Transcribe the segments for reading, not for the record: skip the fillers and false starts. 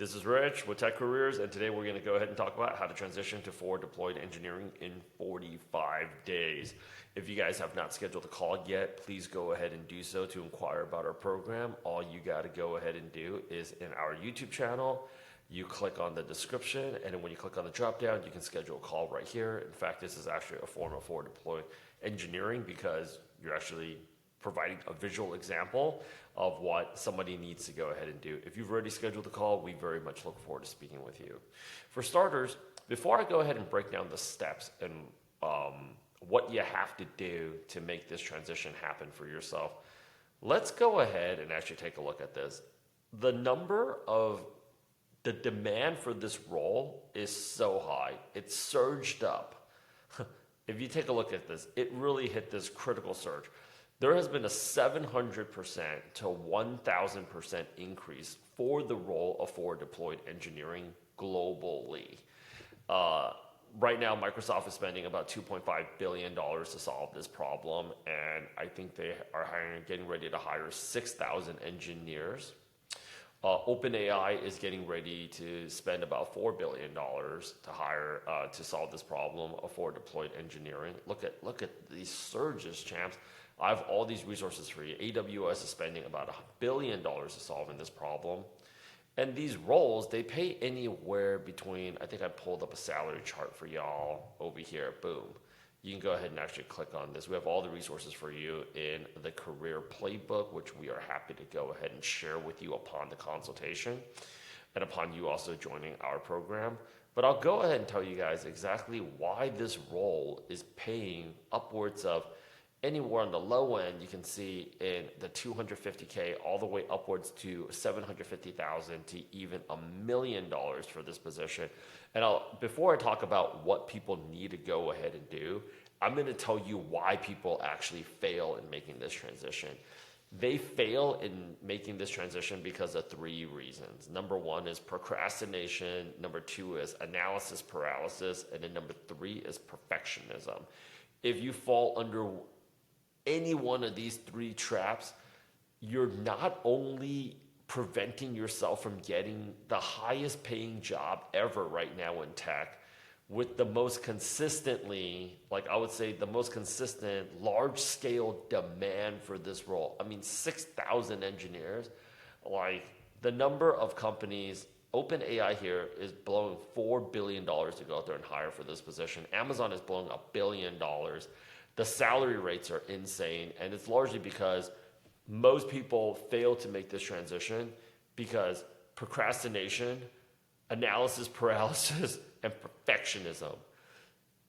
This is Rich with Tech Careers, and today we're going to go ahead and talk about how to transition to forward deployed engineering in 45 days. If you guys have not scheduled a call yet, please go ahead and do so to inquire about our program. All you got to go ahead and do is in our YouTube channel, you click on the description, and then when you click on the drop down, you can schedule a call right here. In fact, this is actually a form of forward deployed engineering because you're actually providing a visual example of what somebody needs to go ahead and do. If you've already scheduled a call, we very much look forward to speaking with you. For starters, before I go ahead and break down the steps and what you have to do to make this transition happen for yourself, let's go ahead and actually take a look at this. The demand for this role is so high. It's surged up. If you take a look at this, it really hit this critical surge. There has been a 700% to 1,000% increase for the role of forward deployed engineering globally. Right now, Microsoft is spending about $2.5 billion to solve this problem, and I think they are getting ready to hire 6,000 engineers. OpenAI is getting ready to spend about $4 billion to solve this problem of forward deployed engineering. Look at these surges, champs. I have all these resources for you. AWS is spending about $1 billion to solving this problem. And these roles, they pay anywhere between, I think I pulled up a salary chart for y'all over here, boom. You can go ahead and actually click on this. We have all the resources for you in the career playbook, which we are happy to go ahead and share with you upon the consultation and upon you also joining our program. But I'll go ahead and tell you guys exactly why this role is paying upwards of anywhere on the low end. You can see in the 250K all the way upwards to 750,000 to even $1 million for this position. And before I talk about what people need to go ahead and do, I'm going to tell you why people actually fail in making this transition. They fail in making this transition because of three reasons. Number one is procrastination. Number two is analysis paralysis. And then number three is perfectionism. If you fall under any one of these three traps, you're not only preventing yourself from getting the highest paying job ever right now in tech with the most consistently, like I would say, the most consistent large scale demand for this role. I mean, 6,000 engineers, like the number of companies, OpenAI here is blowing $4 billion to go out there and hire for this position. Amazon is blowing $1 billion. The salary rates are insane, and it's largely because most people fail to make this transition because procrastination, analysis paralysis, and perfectionism.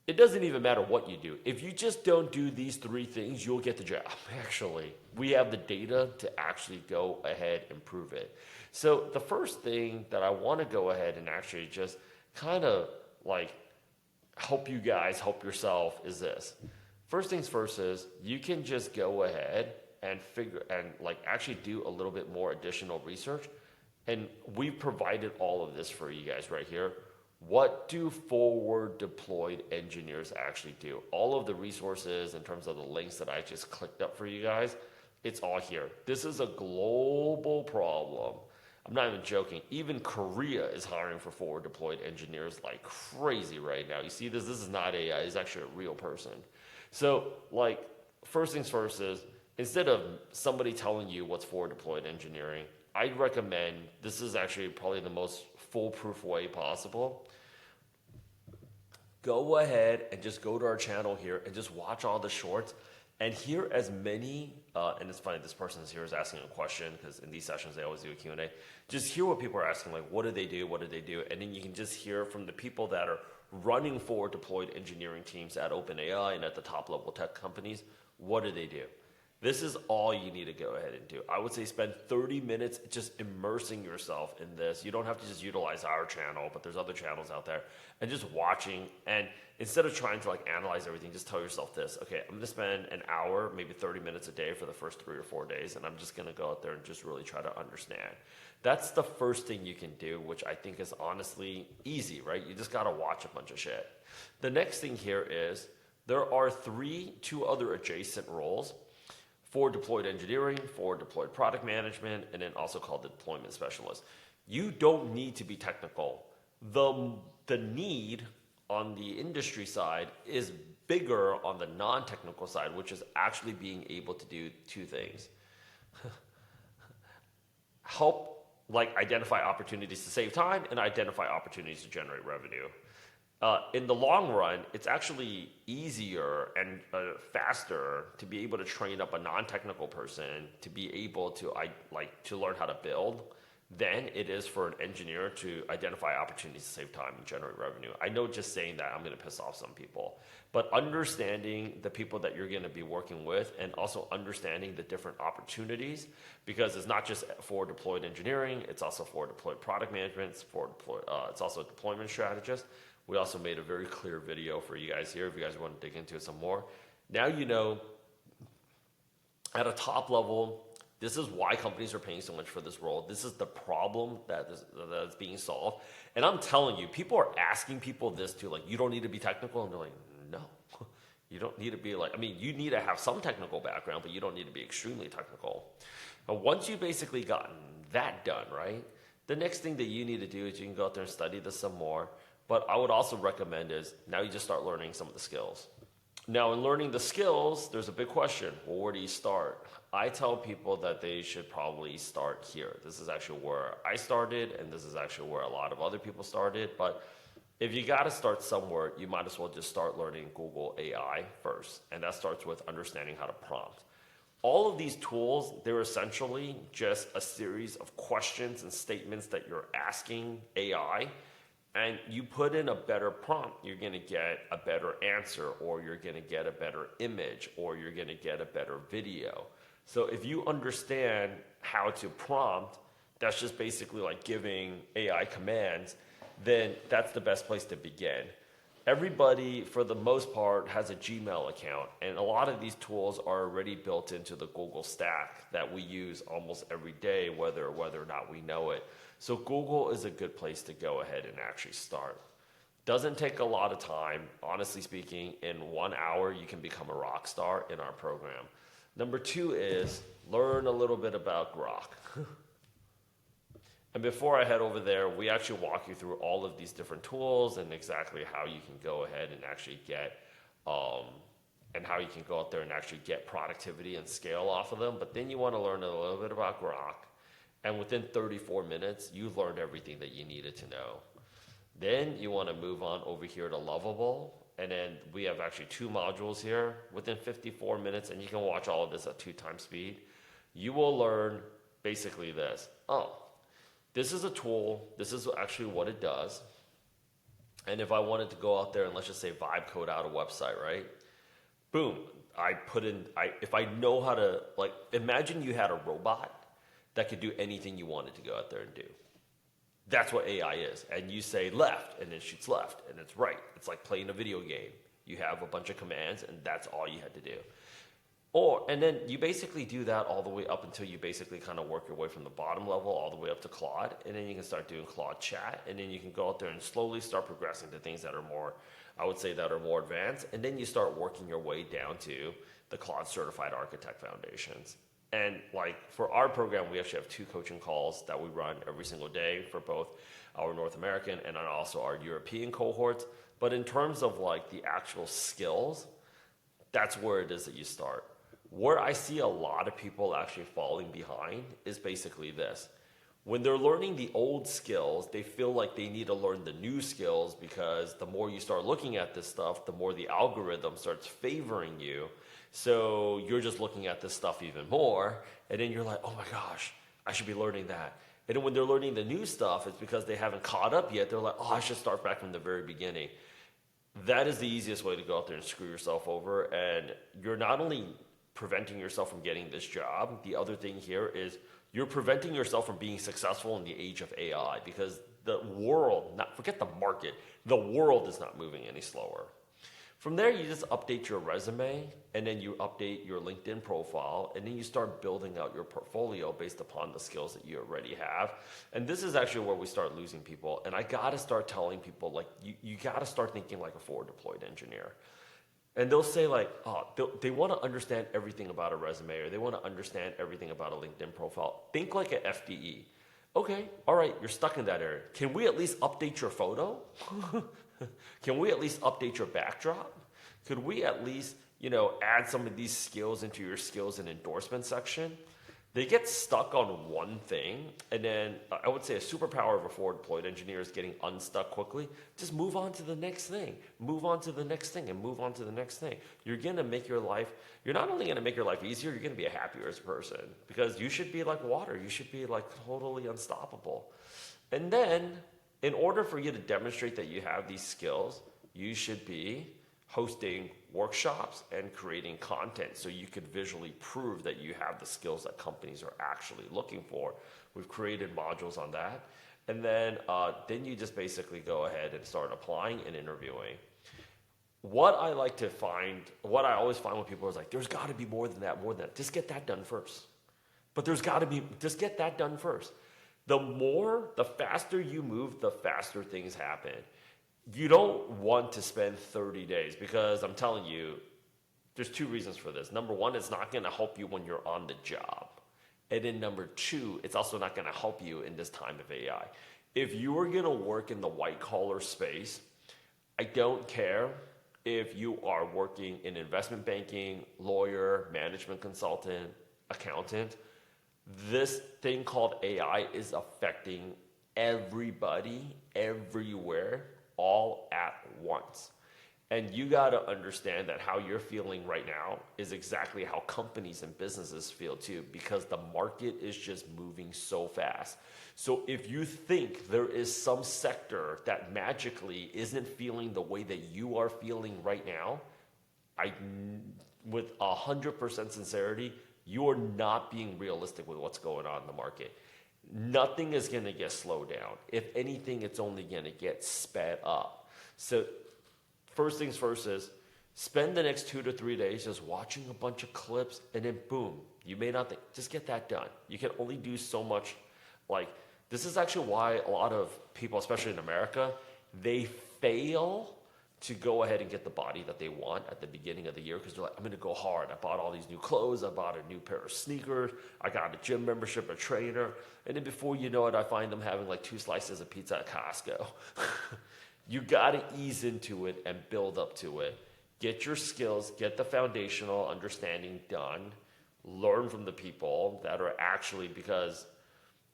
It doesn't even matter what you do. If you just don't do these three things, you'll get the job, actually. We have the data to actually go ahead and prove it. So the first thing that I want to go ahead and actually just kind of like help you guys help yourself is this. First things first is you can just go ahead and actually do a little bit more additional research. And we've provided all of this for you guys right here. What do forward deployed engineers actually do? All of the resources in terms of the links that I just clicked up for you guys, it's all here. This is a global problem. I'm not even joking. Even Korea is hiring for forward deployed engineers like crazy right now. You see this? This is not AI. It's actually a real person. So, like, first things first is, instead of somebody telling you what's forward deployed engineering, I'd recommend, this is actually probably the most foolproof way possible. Go ahead and just go to our channel here and just watch all the shorts and hear as many, and it's funny, this person here is asking a question because in these sessions they always do a Q&A. Just hear what people are asking, like, what do they do, what do they do? And then you can just hear from the people that are running forward deployed engineering teams at OpenAI and at the top level tech companies, what do they do? This is all you need to go ahead and do. I would say spend 30 minutes just immersing yourself in this. You don't have to just utilize our channel, but there's other channels out there, and just watching. And instead of trying to like analyze everything, just tell yourself this: okay, I'm gonna spend an hour, maybe 30 minutes a day for the first 3 or 4 days, and I'm just gonna go out there and just really try to understand. That's the first thing you can do, which I think is honestly easy, right? You just gotta watch a bunch of shit. The next thing here is there are two other adjacent roles: forward deployed engineering, forward deployed product management, and then also called the deployment specialist. You don't need to be technical. The need on the industry side is bigger on the non-technical side, which is actually being able to do two things. Help identify opportunities to save time and identify opportunities to generate revenue. In the long run, it's actually easier and faster to be able to train up a non-technical person to be able to to learn how to build than it is for an engineer to identify opportunities to save time and generate revenue. I know just saying that I'm going to piss off some people, but understanding the people that you're going to be working with and also understanding the different opportunities, because it's not just for deployed engineering, it's also for deployed product management, it's also a deployment strategist. We also made a very clear video for you guys here if you guys want to dig into it some more. Now you know at a top level, this is why companies are paying so much for this role. This is the problem that is being solved. And I'm telling you, people are asking people this too, you don't need to be technical. And they're like, no, you don't need to be you need to have some technical background, but you don't need to be extremely technical. And once you basically gotten that done, right, the next thing that you need to do is you can go out there and study this some more. But I would also recommend is now you just start learning some of the skills. Now, in learning the skills, there's a big question. Well, where do you start? I tell people that they should probably start here. This is actually where I started, and this is actually where a lot of other people started. But if you got to start somewhere, you might as well just start learning Google AI first. And that starts with understanding how to prompt. All of these tools, they're essentially just a series of questions and statements that you're asking AI. And you put in a better prompt, you're going to get a better answer, or you're going to get a better image, or you're going to get a better video. So if you understand how to prompt, that's just basically like giving AI commands, then that's the best place to begin. Everybody, for the most part, has a Gmail account, and a lot of these tools are already built into the Google stack that we use almost every day, whether or not we know it. So Google is a good place to go ahead and actually start. Doesn't take a lot of time. Honestly speaking, in 1 hour, you can become a rock star in our program. Number 2 is learn a little bit about Grok. And before I head over there, we actually walk you through all of these different tools and exactly how you can go ahead and actually get, and how you can go out there and actually get productivity and scale off of them. But then you want to learn a little bit about Grok. And within 34 minutes, you've learned everything that you needed to know. Then you want to move on over here to Lovable. And then we have actually 2 modules here within 54 minutes. And you can watch all of this at 2 times speed. You will learn basically this. Oh, this is a tool. This is actually what it does. And if I wanted to go out there and let's just say vibe code out a website, right? Boom. If I know how to, imagine you had a robot that could do anything you wanted to go out there and do. That's what AI is. And you say left, and it shoots left, and it's right. It's like playing a video game. You have a bunch of commands, and that's all you had to do. And then you basically do that all the way up until you basically kind of work your way from the bottom level all the way up to Claude, and then you can start doing Claude Chat, and then you can go out there and slowly start progressing to things that are more, I would say, that are more advanced, and then you start working your way down to the Claude Certified Architect Foundations. And for our program, we actually have 2 coaching calls that we run every single day for both our North American and also our European cohorts. But in terms of the actual skills, that's where it is that you start. Where I see a lot of people actually falling behind is basically this. When they're learning the old skills, they feel like they need to learn the new skills because the more you start looking at this stuff, the more the algorithm starts favoring you. So you're just looking at this stuff even more, and then you're like, oh my gosh, I should be learning that. And then when they're learning the new stuff, it's because they haven't caught up yet. They're like, oh, I should start back from the very beginning. That is the easiest way to go out there and screw yourself over. And you're not only preventing yourself from getting this job, the other thing here is you're preventing yourself from being successful in the age of AI, because the world, forget the market, the world is not moving any slower. From there, you just update your resume, and then you update your LinkedIn profile, and then you start building out your portfolio based upon the skills that you already have. And this is actually where we start losing people. And I got to start telling people, you got to start thinking like a forward deployed engineer. And they'll say they want to understand everything about a resume, or they want to understand everything about a LinkedIn profile. Think like an FDE. Okay, all right, you're stuck in that area. Can we at least update your photo? Can we at least update your backdrop? Could we at least, add some of these skills into your skills and endorsement section? They get stuck on one thing, and then I would say a superpower of a forward deployed engineer is getting unstuck quickly. Just move on to the next thing, move on to the next thing, and move on to the next thing. You're gonna make your life, you're not only gonna make your life easier, you're gonna be a happier as a person because you should be like water, you should be like totally unstoppable. And then, in order for you to demonstrate that you have these skills, you should be hosting workshops and creating content so you could visually prove that you have the skills that companies are actually looking for. We've created modules on that. And then you just basically go ahead and start applying and interviewing. What I always find when people are like, there's got to be more than that. Just get that done first. But just get that done first. The faster you move, the faster things happen. You don't want to spend 30 days because I'm telling you, there's two reasons for this. Number one, it's not going to help you when you're on the job. And then number two, it's also not going to help you in this time of AI. If you are going to work in the white collar space, I don't care if you are working in investment banking, lawyer, management consultant, accountant. This thing called AI is affecting everybody, everywhere, all at once. And you got to understand that how you're feeling right now is exactly how companies and businesses feel too, because the market is just moving so fast. So if you think there is some sector that magically isn't feeling the way that you are feeling right now, with 100% sincerity, you are not being realistic with what's going on in the market. Nothing is going to get slowed down. If anything, it's only going to get sped up. So first things first is spend the next 2 to 3 days just watching a bunch of clips, and then boom, you may not think, just get that done. You can only do so much. This is actually why a lot of people, especially in America, they fail to go ahead and get the body that they want at the beginning of the year, because they're like, I'm going to go hard. I bought all these new clothes. I bought a new pair of sneakers. I got a gym membership, a trainer. And then before you know it, I find them having like 2 slices of pizza at Costco. You got to ease into it and build up to it. Get your skills, get the foundational understanding done. Learn from the people that are actually, because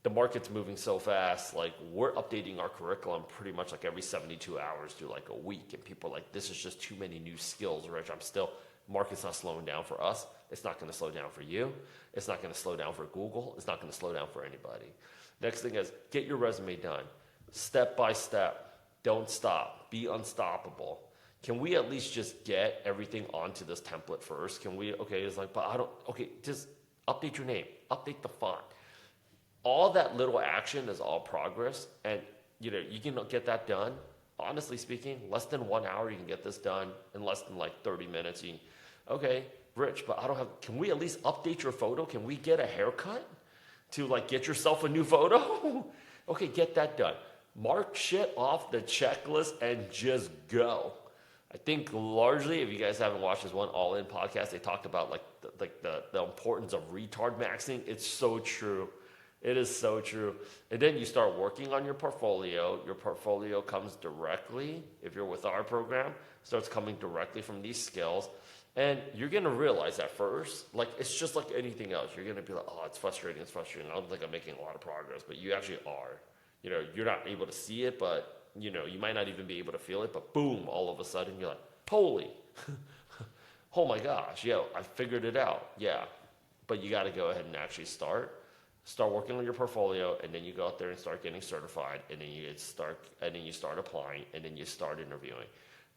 the market's moving so fast, like we're updating our curriculum pretty much like every 72 hours to like a week. And people are like, this is just too many new skills, Rich. Market's not slowing down for us. It's not going to slow down for you. It's not going to slow down for Google. It's not going to slow down for anybody. Next thing is get your resume done. Step by step. Don't stop. Be unstoppable. Can we at least just get everything onto this template first? Just update your name. Update the font. All that little action is all progress, and you can get that done. Honestly speaking, less than 1 hour, you can get this done. In less than like 30 minutes, okay, Rich, but can we at least update your photo? Can we get a haircut to like get yourself a new photo? Okay, get that done. Mark shit off the checklist and just go. I think largely, if you guys haven't watched this one All In podcast, they talked about the importance of retard maxing. It's so true. It is so true. And then you start working on your portfolio. Your portfolio comes directly, if you're with our program, starts coming directly from these skills. And you're going to realize at first, it's just like anything else. You're going to be like, oh, it's frustrating. I don't think I'm making a lot of progress, but you actually are. You're not able to see it, but, you might not even be able to feel it, but boom, all of a sudden you're like, holy, oh my gosh, I figured it out. Yeah. But you got to go ahead and actually start working on your portfolio, and then you go out there and start getting certified, and then you start applying, and then you start interviewing.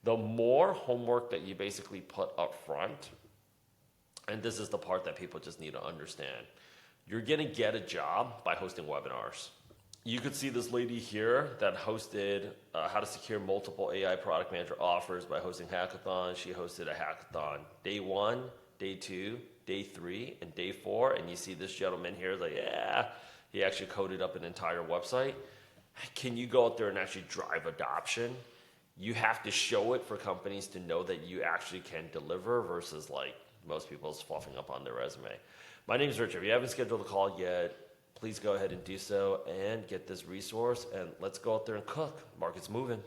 The more homework that you basically put up front, and this is the part that people just need to understand, you're going to get a job by hosting webinars. You could see this lady here that hosted how to secure multiple AI product manager offers by hosting hackathons. She hosted a hackathon day 1, day 2, day 3, and day 4, and you see this gentleman here is like, yeah, he actually coded up an entire website. Can you go out there and actually drive adoption? You have to show it for companies to know that you actually can deliver versus like most people's fluffing up on their resume. My name is Richard. If you haven't scheduled a call yet, please go ahead and do so and get this resource. And let's go out there and cook. Market's moving.